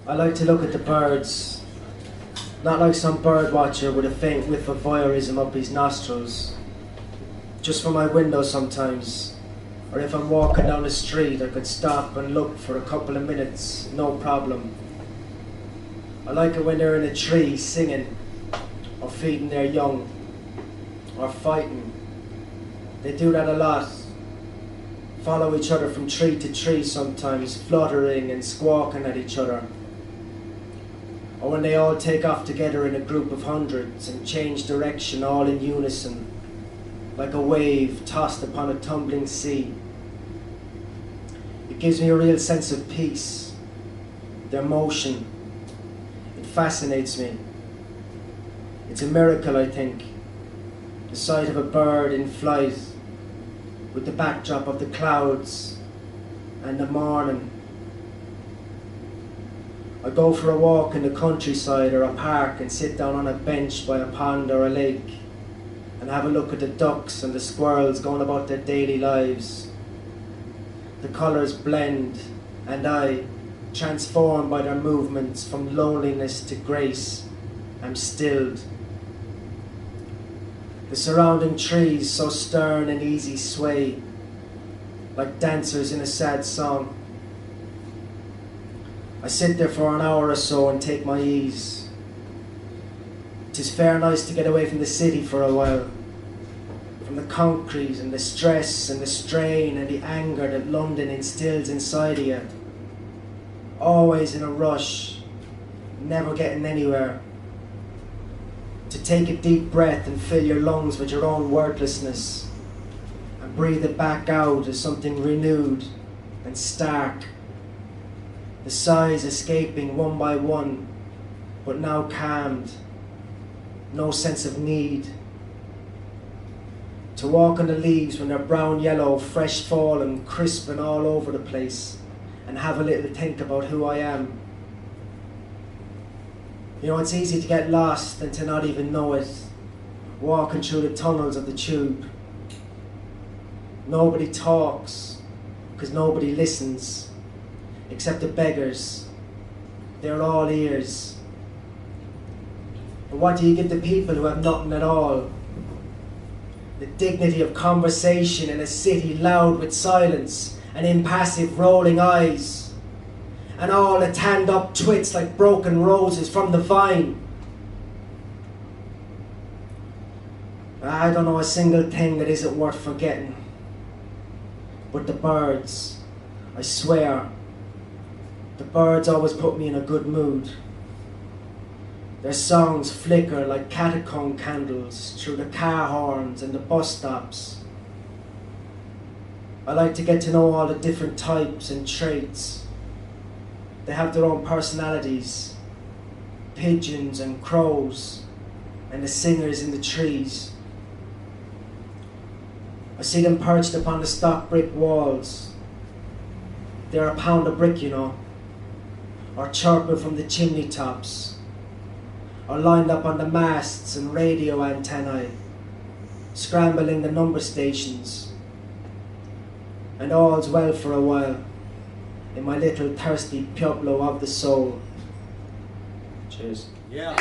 I like to look at the birds, not like some bird watcher with a faint whiff of voyeurism up his nostrils. Just from my window sometimes, or if I'm walking down the street, I could stop and look for a couple of minutes, no problem. I like it when they're in a tree singing, or feeding their young, or fighting. They do that a lot. Follow each other from tree to tree sometimes, fluttering and squawking at each other. Or when they all take off together in a group of hundreds and change direction all in unison, like a wave tossed upon a tumbling sea. It gives me a real sense of peace, their motion. It fascinates me. It's a miracle, I think, the sight of a bird in flight with the backdrop of the clouds and the morning. I go for a walk in the countryside or a park and sit down on a bench by a pond or a lake and have a look at the ducks and the squirrels going about their daily lives. The colours blend and I, transformed by their movements from loneliness to grace, am stilled. The surrounding trees so stern and easy sway, like dancers in a sad song. I sit there for an hour or so and take my ease. 'Tis fair nice to get away from the city for a while, from the concrete and the stress and the strain and the anger that London instills inside of you. Always in a rush, never getting anywhere. To take a deep breath and fill your lungs with your own wordlessness and breathe it back out as something renewed and stark. The sighs escaping one by one, but now calmed. No sense of need. To walk on the leaves when they're brown, yellow, fresh fallen, crisp and all over the place, and have a little think about who I am. You know, it's easy to get lost and to not even know it, walking through the tunnels of the tube. Nobody talks, because nobody listens. Except the beggars. They're all ears. But what do you give the people who have nothing at all? The dignity of conversation in a city loud with silence and impassive rolling eyes, and all the tanned up twits like broken roses from the vine. I don't know a single thing that isn't worth forgetting. But the birds, I swear, the birds always put me in a good mood. Their songs flicker like catacomb candles through the car horns and the bus stops. I like to get to know all the different types and traits. They have their own personalities, pigeons and crows, and the singers in the trees. I see them perched upon the stock brick walls. They're a pound of brick, you know, or chirping from the chimney tops, or lined up on the masts and radio antennae, scrambling the number stations. And all's well for a while in my little thirsty pueblo of the soul. Cheers. Yeah.